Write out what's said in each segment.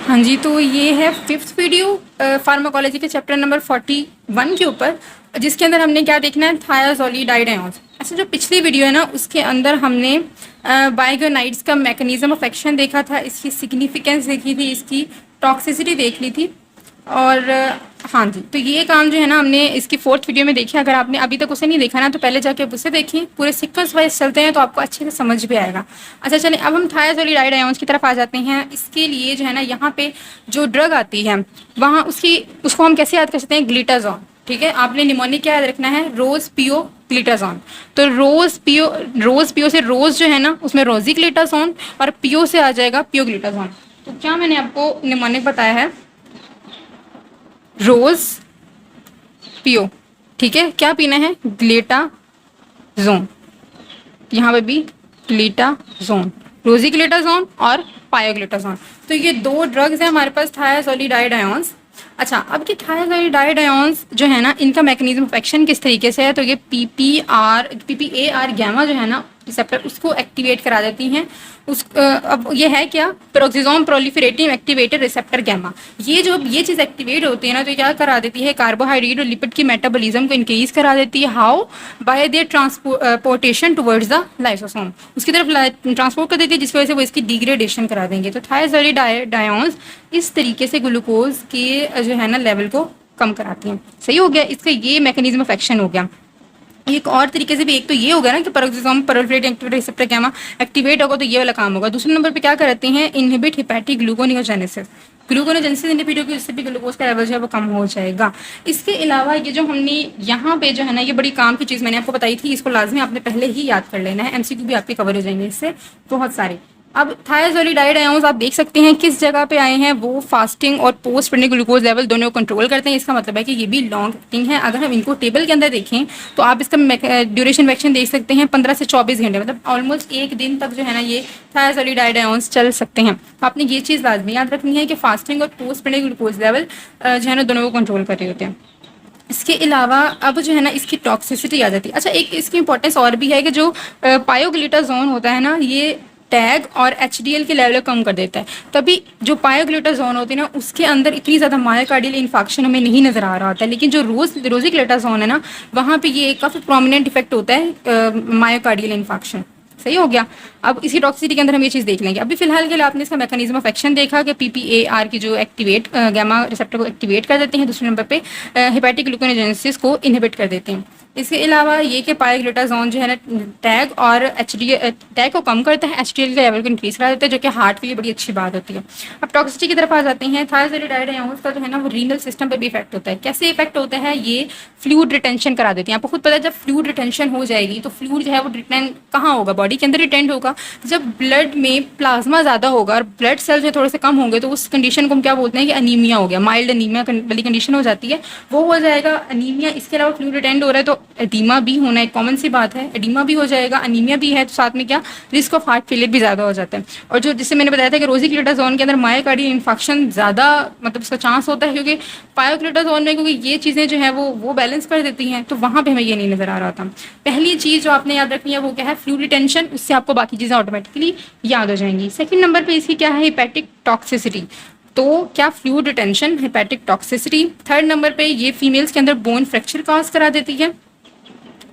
हाँ जी, तो ये है फिफ्थ वीडियो फार्माकोलॉजी के चैप्टर नंबर 41 के ऊपर, जिसके अंदर हमने क्या देखना है, थायाजोलिडाइड आयंस। अच्छा, जो पिछली वीडियो है ना, उसके अंदर हमने बाइगोनाइड्स का मैकेनिज्म ऑफ एक्शन देखा था, इसकी सिग्निफिकेंस देखी थी, इसकी टॉक्सिसिटी देख ली थी। और हाँ जी, तो ये काम जो है ना हमने इसकी फोर्थ वीडियो में देखी। अगर आपने अभी तक उसे नहीं देखा ना, तो पहले जाके आप उसे देखिए। पूरे सीक्वेंस वाइज चलते हैं तो आपको अच्छे से समझ भी आएगा। अच्छा चलिए, अब हम थायाजोलिडाइड आयंस की तरफ आ जाते हैं। इसके लिए जो है ना, यहाँ पे जो ड्रग आती है वहाँ उसको हम कैसे याद कर सकते हैं, ग्लिटाजोन। ठीक है, आपने निमोनिक क्या याद रखना है, रोज पियो ग्लिटाजोन। तो रोज पियो से रोज जो है ना, उसमें रोजी ग्लिटाजोन, और पियो से आ जाएगा पियो ग्लिटाजोन। तो क्या मैंने आपको निमोनिक बताया है, रोज पियो। ठीक है, क्या पीना है, ग्लिटाजोन। यहाँ पे भी ग्लिटाजोन, रोजी ग्लिटाजोन और पायोग्लिटाजोन। तो ये दो ड्रग्स हैं हमारे पास, थायाजोलिडाइड आयंस। अच्छा, अब ये थायाजोलिडाइड आयंस जो है ना, इनका मैकेनिज्म ऑफ एक्शन किस तरीके से है, तो ये पीपीएआर गैमा जो है ना रिसेप्टर, उसको एक्टिवेट करा देती हैं। अब ये है क्या, peroxisome proliferative activator receptor gamma. ये चीज़ एक्टिवेट होती है ना, तो क्या करा देती है, कार्बोहाइड्रेट और लिपिड की मेटाबॉलिज्म को इंक्रीज करा देती है। How, bye there transportation towards the lysosome, उसकी तरफ ट्रांसपोर्ट कर देती है, जिसकी वजह से वो इसकी डिग्रेडेशन करा देंगे। तो थायाजोलिडाइड आयंस इस तरीके से ग्लूकोज के जो है ना लेवल को कम कराती हैं। सही हो गया, इसका ये मैकेनिज्म ऑफ एक्शन हो गया। एक और तरीके से भी, एक तो ये होगा ना कि peroxisome proliferative activator receptor gamma activate होगा, तो ये वाला काम होगा। दूसरे नंबर पे क्या करते हैं, inhibit hepatic gluconeogenesis. Gluconeogenesis inhibit होगी, इससे भी ग्लूकोज का लेवल जो है वो कम हो जाएगा। इसके अलावा ये जो हमने यहाँ पे जो है ना, ये बड़ी काम की चीज़ मैंने आपको बताई थी, इसको लाजमी आपने पहले ही याद कर लेना है। एमसीक्यू भी आपके कवर हो जाएंगे इससे बहुत सारे। अब थायाजोलिडाइड आयंस आप देख सकते हैं किस जगह पे आए हैं, वो फास्टिंग और पोस्ट प्रेग्नेंट ग्लूकोज लेवल दोनों को कंट्रोल करते हैं। इसका मतलब है कि ये भी लॉन्ग एक्टिंग है। अगर हम इनको टेबल के अंदर देखें तो आप इसका ड्यूरेशन एक्शन देख सकते हैं 15 से 24 घंटे, मतलब ऑलमोस्ट एक दिन तक जो है ना ये थायाजोलिडाइड आयंस चल सकते हैं। आपने ये चीज़ लाजमी याद रखनी है कि फास्टिंग और पोस्ट प्रेग्नेंट ग्लूकोज लेवल जो है ना दोनों को कंट्रोल कर रहे होते हैं। इसके अलावा अब जो है ना इसकी टॉक्सिसिटी आ जाती है। अच्छा, एक इसकी इंपॉर्टेंस और भी है कि जो पायोग्लिटाजोन होता है ना, ये टैग और एचडीएल के लेवल कम कर देता है। तभी जो पायोग्लिटाजोन होती है ना, उसके अंदर इतनी ज़्यादा मायोकार्डियल इन्फेक्शन हमें नहीं नज़र आ रहा होता है। लेकिन जो रोजिग्लिटाजोन है ना, वहाँ पे ये काफ़ी प्रोमिनेंट इफेक्ट होता है मायोकार्डियल इन्फेक्शन। सही हो गया। अब इसी टॉक्सिसिटी के अंदर हम ये चीज़ देख लेंगे। अभी फिलहाल के लिए आपने इसका मैकेनिज्म ऑफ एक्शन देखा कि पीपीएआर की जो एक्टिवेट गैमा रिसेप्टर को एक्टिवेट कर देते हैं, दूसरे नंबर पे हेपेटिक ग्लूकोनेजेनेसिस को इनहिबिट कर देते हैं। इसके अलावा ये कि पायोग्लिटाजोन जो है ना टैग और टैग को कम करता है, एचडीएल के लेवल को इंक्रीज करा देता है, जो कि हार्ट के लिए बड़ी अच्छी बात होती है। अब टॉक्सिसिटी की तरफ आ जाते हैं। थायाजोलिडाइड आयंस का जो है ना वो रीनल सिस्टम पे भी इफेक्ट होता है। कैसे इफेक्ट होता है, ये फ्लूइड रिटेंशन करा देते हैं। आपको खुद पता है, जब फ्लूइड रिटेंशन हो जाएगी तो फ्लूइड जो है वो रिटेन कहाँ होगा, बॉडी के अंदर रिटेंड होगा। जब ब्लड में प्लाज्मा ज़्यादा होगा और ब्लड सेल्स जो थोड़े से कम होंगे, तो उस कंडीशन को हम क्या बोलते हैं कि अनीमिया हो गया, माइल्ड अनीमिया वाली कंडीशन हो जाती है, वो हो जाएगा अनीमिया। इसके अलावा फ्लूइड रिटेंड हो रहा है तो एडीमा भी होना एक कॉमन सी बात है, एडीमा भी हो जाएगा, अनीमिया भी है, तो साथ में क्या, रिस्क ऑफ हार्ट फेलियर भी ज़्यादा हो जाता है। और जो जिससे मैंने बताया था कि रोजिग्लिटाजोन के अंदर मायोकार्डियल इन्फेक्शन ज़्यादा मतलब इसका चांस होता है, क्योंकि पायोग्लिटाजोन में क्योंकि ये चीज़ें जो है वो बैलेंस कर देती हैं, तो वहाँ पे हमें ये नहीं नज़र आ रहा था। पहली चीज़ जो आपने याद रखनी है वो क्या है, फ्लूइड रिटेंशन, उससे आपको बाकी चीज़ें ऑटोमेटिकली याद हो जाएंगी। सेकेंड नंबर पर इसकी क्या है, हेपेटिक टॉक्सिसिटी। तो क्या, fluid retention, hepatic toxicity. Third number पे ये फीमेल्स के अंदर बोन फ्रैक्चर कॉज करा देती है।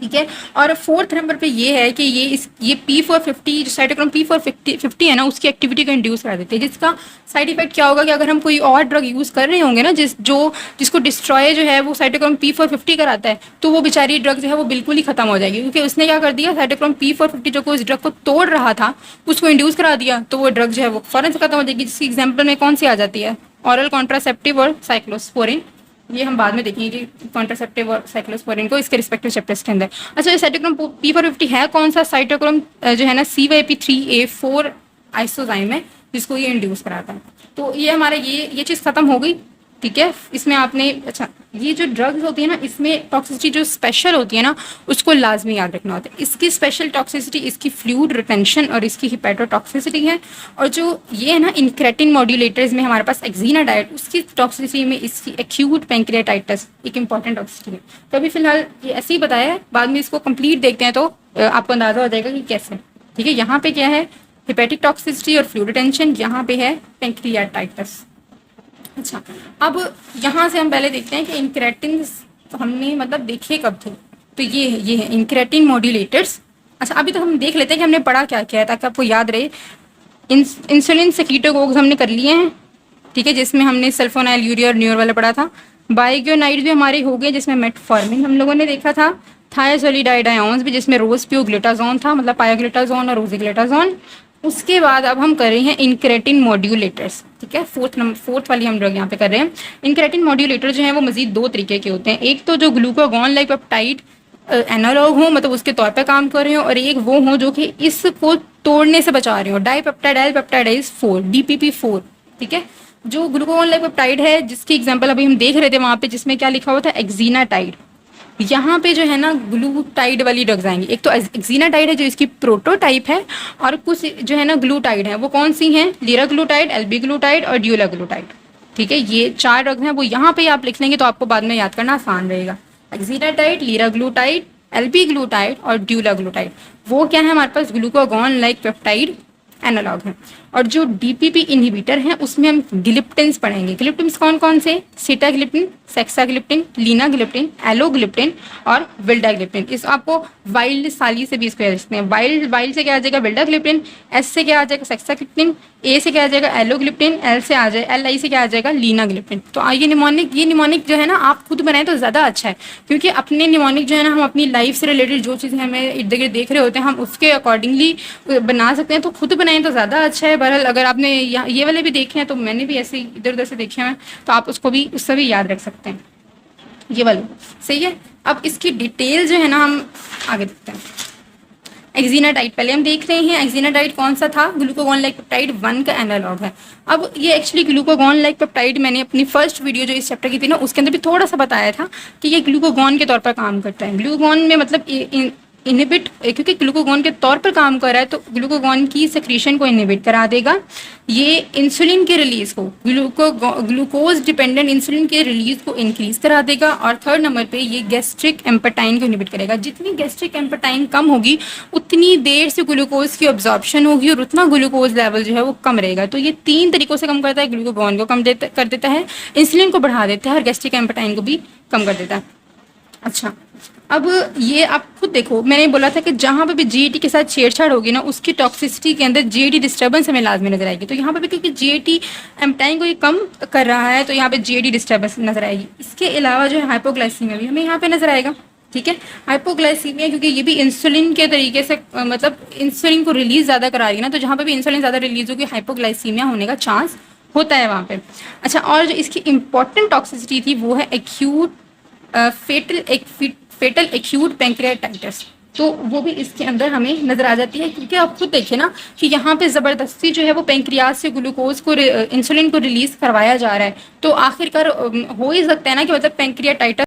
ठीक है, और फोर्थ नंबर पे ये है कि ये P450 जो साइटोक्रोम P450 है ना, उसकी एक्टिविटी को इंड्यूस करा देते हैं, जिसका साइड इफेक्ट क्या होगा कि अगर हम कोई और ड्रग यूज़ कर रहे होंगे ना, जिसको डिस्ट्रॉय जो है वो साइटोक्रोम P450 कराता है, तो वो बेचारी ड्रग जो है वो बिल्कुल ही खत्म हो जाएगी, क्योंकि उसने क्या कर दिया, साइटोक्रोम P450 जो उस ड्रग को तोड़ रहा था उसको इंड्यूस करा दिया, तो वो ड्रग जो है वो फौरन से खत्म हो जाएगी। जिसकी एग्जाम्पल में कौन सी आ जाती है, ऑरल कॉन्ट्रासेप्टिव और साइक्लोस्पोरिन। ये हम बाद में देखेंगे कि कॉन्ट्रासेप्टिव और साइक्लोस्पोरिन को इसके रिस्पेक्टिव चैप्टर्स के अंदर। अच्छा, ये साइटोक्रोम P450 है कौन सा, साइटोक्रोम जो है ना CYP3A4 आइसोजाइम है, जिसको ये इंड्यूस कराता है। तो ये हमारा ये चीज़ खत्म हो गई। ठीक है, इसमें आपने, अच्छा, ये जो ड्रग्स होती है ना, इसमें टॉक्सिसिटी जो स्पेशल होती है ना, उसको लाजमी याद रखना होता है। इसकी स्पेशल टॉक्सिसिटी इसकी फ्लूइड रिटेंशन और इसकी हिपेटोटॉक्सिसिटी है। और जो ये है ना इंक्रेटिन मॉड्यूलेटर्स में हमारे पास एक्जीनाडाइड, उसकी टॉक्सिसिटी में इसकी एक्यूट पैंक्रियाटाइटिस एक इंपॉर्टेंट टॉक्सिसिटी है। तो अभी फिलहाल ये ऐसे ही बताया है, बाद में इसको कंप्लीट देखते हैं तो आपको अंदाजा हो जाएगा कि कैसे। ठीक है, यहाँ पे क्या है, हिपेटिक टॉक्सिसिटी और फ्लूइड रिटेंशन, यहाँ पे है पैंक्रियाटाइटिस। अच्छा, अब यहाँ से हम पहले देखते हैं कि इंक्रेटिन हमने मतलब देखे कब थे। तो ये है इंक्रेटिन मॉड्यूलेटर्स। अच्छा, अभी तो हम देख लेते हैं कि हमने पढ़ा क्या क्या है ताकि आपको याद रहे। इंसुलिन सेक्रीटोकोक्स हमने कर लिए हैं, ठीक है, जिसमें हमने सल्फोनाइल यूरिया और न्यूर वाला पढ़ा था। बाइग्योनाइड भी हमारे हो गए जिसमें मेटफॉर्मिन हम लोगों ने देखा था। थायाजोलिडाइड आयोन्स भी जिसमें रोजपियोग्लूटाजोन था, मतलब पायोग्लूटाजोन और रोजीग्लूटाजोन। उसके बाद अब हम कर रहे हैं इनक्रेटिन मॉड्यूलेटर्स, ठीक है, फोर्थ वाली हम लोग यहाँ पे कर रहे हैं। इनक्रेटिन मॉड्यूलेटर जो है वो मजीद दो तरीके के होते हैं। एक तो जो ग्लूकागॉन लाइक पेप्टाइड एनालॉग हो, मतलब उसके तौर पे काम कर रहे हो, और एक वो हो जो कि इसको तोड़ने से बचा रहे हो, डाईपेप्टाइडाइल पेप्टाइडाइज 4 DPP4, ठीक है। जो ग्लूकागॉन लाइक पेप्टाइड है जिसकी एग्जांपल अभी हम देख रहे थे वहां पे जिसमें क्या लिखा हुआ था, एक्जीनाटाइड। यहाँ पे जो है ना ग्लूटाइड वाली ड्रग्स आएंगी। एक तो एक्जीनाटाइड है जो इसकी प्रोटोटाइप है, और कुछ जो है ना ग्लूटाइड है। वो कौन सी हैं, लीराग्लूटाइड, एल्बिग्लूटाइड और ड्यूलाग्लूटाइड, ठीक है। ये 4 ड्रग्स हैं, वो यहाँ पे आप लिख लेंगे तो आपको बाद में याद करना आसान रहेगा। एक्जीनाटाइड, लीराग्लूटाइड, एल्बिग्लूटाइड और ड्यूलाग्लूटाइड, वो क्या है हमारे पास, ग्लूकागॉन लाइक पेप्टाइड एनालॉग है। और जो डीपीपी इनहिबिटर हैं उसमें हम ग्लिप्टिन्स पढ़ेंगे। ग्लिप्टिन्स कौन कौन से, सीटाग्लिप्टिन, सेक्साग्लिप्टिन, लीनाग्लिप्टिन, एलोग्लिप्टिन और विल्डाग्लिप्टिन। इस आपको वाइल्ड साली से भी इसको याद रखते हैं। वाइल्ड से क्या आ जाएगा, विल्डाग्लिप्टिन। एस से क्या आ जाएगा, सेक्साग्लिप्टिन। ए से क्या आ जाएगा, एलोग्लिप्टिन। एल से आ जाए LI से क्या आ जाएगा, लीनाग्लिप्टिन। तो ये निमोनिक जो है ना आप खुद बनाए तो ज़्यादा अच्छा है, क्योंकि अपने निमोनिक जो है ना हम अपनी लाइफ से रिलेटेड जो चीज़ें हमें इर्द गिर्द देख रहे होते हैं हम उसके अकॉर्डिंगली बना सकते हैं। तो खुद बनाएं तो ज़्यादा अच्छा है। बहरहाल अगर आपने ये वाले भी देखे हैं तो मैंने भी ऐसे इधर उधर से देखे हैं, तो आप उसको भी उससे भी याद रख सकते हैं, ये वाले, सही है। अब इसकी डिटेल जो है ना हम आगे देखते हैं। एक्जीनाटाइड पहले हम देख रहे हैं। एक्जीनाटाइड कौन सा था, ग्लूकागॉन लाइक पेप्टाइड 1 का एनालॉग है। अब ये एक्चुअली ग्लूकागॉन लाइक पेप्टाइड मैंने अपनी फर्स्ट वीडियो जो इस चैप्टर की थी ना उसके अंदर भी थोड़ा सा बताया था कि ये ग्लूकागॉन के तौर पर काम करता है। ग्लूकागॉन में मतलब इनहिबिट, क्योंकि ग्लूकागॉन के तौर पर काम कर रहा है तो ग्लूकागॉन की सेक्रीशन को इनहिबिट करा देगा। ये इंसुलिन के रिलीज को, ग्लूकोज डिपेंडेंट इंसुलिन के रिलीज को इंक्रीज करा देगा। और थर्ड नंबर पे ये गैस्ट्रिक एम्पेटाइन को इनहिबिट करेगा। जितनी गैस्ट्रिक एम्पेटाइन कम होगी उतनी देर से ग्लूकोज की ऑब्जॉर्प्शन होगी और उतना ग्लूकोज लेवल जो है वो कम रहेगा। तो ये 3 तरीकों से कम करता है, ग्लूकागॉन को कम कर देता है, इंसुलिन को बढ़ा देता है और गैस्ट्रिक एम्पेटाइन को भी कम कर देता है। अच्छा, अब ये आप खुद देखो, मैंने बोला था कि जहाँ पे भी GAT के साथ छेड़छाड़ होगी ना उसकी टॉक्सिसिटी के अंदर GAT डिस्टर्बेंस हमें लाजमी नजर आएगी। तो यहाँ पे भी क्योंकि GAT एम्पेटाइन को ये कम कर रहा है तो यहाँ पे GAT डिस्टर्बेंस नजर आएगी। इसके अलावा जो है हाइपोग्लाइसीमिया भी हमें यहाँ पे नजर आएगा, ठीक है। हाइपोग्लाइसीमिया क्योंकि ये भी इंसुलिन के तरीके से मतलब इंसुलिन को रिलीज ज़्यादा करा रही है ना, तो जहाँ पे भी इंसुलिन ज़्यादा रिलीज होगी हाइपोग्लाइसीमिया होने का चांस होता है वहाँ पे। अच्छा, और जो इसकी इंपॉर्टेंट टॉक्सिसिटी थी वो है एक्यूट फेटल एक्यूट पैंक्रियाटाइटिस। तो वो भी इसके अंदर हमें नजर आ जाती है, क्योंकि आप खुद देखिए ना कि यहाँ पे ज़बरदस्ती जो है वो पैंक्रियाज से ग्लूकोज को इंसुलिन को रिलीज करवाया जा रहा है। तो आखिरकार हो ही सकता है ना कि मतलब पैंक्रियाटाइटिस